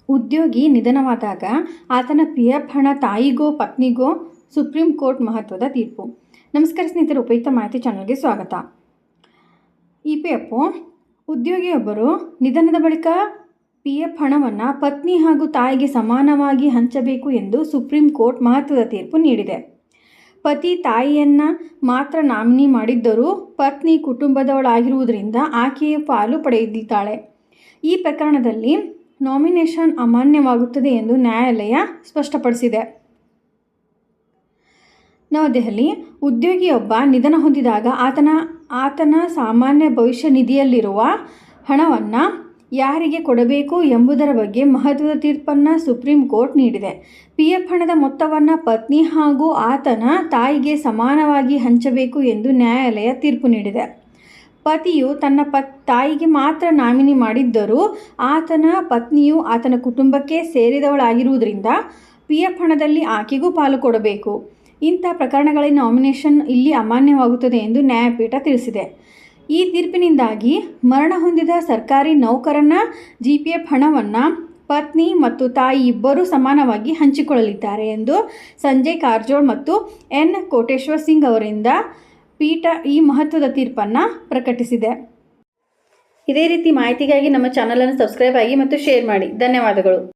ಉದ್ಯೋಗಿ ನಿಧನವಾದಾಗ ಆತನ PF ಹಣ ತಾಯಿಗೋ ಪತ್ನಿಗೋ ಸುಪ್ರೀಂ ಕೋರ್ಟ್ ಮಹತ್ವದ ತೀರ್ಪು. ನಮಸ್ಕಾರ ಸ್ನೇಹಿತರೆ, ಉಪಯುಕ್ತ ಮಾಹಿತಿ ಚಾನಲ್ಗೆ ಸ್ವಾಗತ. EPF ಉದ್ಯೋಗಿಯೊಬ್ಬರು ನಿಧನದ ಬಳಿಕ PF ಹಣವನ್ನು ಪತ್ನಿ ಹಾಗೂ ತಾಯಿಗೆ ಸಮಾನವಾಗಿ ಹಂಚಬೇಕು ಎಂದು ಸುಪ್ರೀಂ ಕೋರ್ಟ್ ಮಹತ್ವದ ತೀರ್ಪು ನೀಡಿದೆ. ಪತಿ ತಾಯಿಯನ್ನು ಮಾತ್ರ ನಾಮಿನಿ ಮಾಡಿದ್ದರೂ ಪತ್ನಿ ಕುಟುಂಬದವಳಾಗಿರುವುದರಿಂದ ಆಕೆಯ ಪಾಲು ಪಡೆದಿದ್ದಾಳೆ. ಈ ಪ್ರಕರಣದಲ್ಲಿ ನಾಮಿನೇಷನ್ ಅಮಾನ್ಯವಾಗುತ್ತದೆ ಎಂದು ನ್ಯಾಯಾಲಯ ಸ್ಪಷ್ಟಪಡಿಸಿದೆ. ನವದೆಹಲಿ: ಉದ್ಯೋಗಿಯೊಬ್ಬ ನಿಧನ ಹೊಂದಿದಾಗ ಆತನ ಸಾಮಾನ್ಯ ಭವಿಷ್ಯ ನಿಧಿಯಲ್ಲಿರುವ ಹಣವನ್ನು ಯಾರಿಗೆ ಕೊಡಬೇಕು ಎಂಬುದರ ಬಗ್ಗೆ ಮಹತ್ವದ ತೀರ್ಪನ್ನು ಸುಪ್ರೀಂ ಕೋರ್ಟ್ ನೀಡಿದೆ. PF ಹಣದ ಮೊತ್ತವನ್ನು ಪತ್ನಿ ಹಾಗೂ ಆತನ ತಾಯಿಗೆ ಸಮಾನವಾಗಿ ಹಂಚಬೇಕು ಎಂದು ನ್ಯಾಯಾಲಯ ತೀರ್ಪು ನೀಡಿದೆ. ಪತಿಯು ತನ್ನ ತಾಯಿಗೆ ಮಾತ್ರ ನಾಮಿನಿ ಮಾಡಿದ್ದರೂ ಆತನ ಪತ್ನಿಯು ಆತನ ಕುಟುಂಬಕ್ಕೆ ಸೇರಿದವಳಾಗಿರುವುದರಿಂದ PF ಹಣದಲ್ಲಿ ಆಕೆಗೂ ಪಾಲು ಕೊಡಬೇಕು. ಇಂಥ ಪ್ರಕರಣಗಳಲ್ಲಿ ನಾಮಿನೇಷನ್ ಇಲ್ಲಿ ಅಮಾನ್ಯವಾಗುತ್ತದೆ ಎಂದು ನ್ಯಾಯಪೀಠ ತಿಳಿಸಿದೆ. ಈ ತೀರ್ಪಿನಿಂದಾಗಿ ಮರಣ ಹೊಂದಿದ ಸರ್ಕಾರಿ ನೌಕರನ GPF ಹಣವನ್ನು ಪತ್ನಿ ಮತ್ತು ತಾಯಿ ಇಬ್ಬರೂ ಸಮಾನವಾಗಿ ಹಂಚಿಕೊಳ್ಳಲಿದ್ದಾರೆ ಎಂದು ಸಂಜಯ್ ಕಾರಜೋಳ್ ಮತ್ತು N. ಕೋಟೇಶ್ವರ್ ಸಿಂಗ್ ಅವರಿಂದ ಪೀಠ ಈ ಮಹತ್ವದ ತೀರ್ಪನ್ನು ಪ್ರಕಟಿಸಿದೆ. ಇದೇ ರೀತಿ ಮಾಹಿತಿಗಾಗಿ ನಮ್ಮ ಚಾನಲನ್ನು ಸಬ್ಸ್ಕ್ರೈಬ್ ಆಗಿ ಮತ್ತು ಶೇರ್ ಮಾಡಿ. ಧನ್ಯವಾದಗಳು.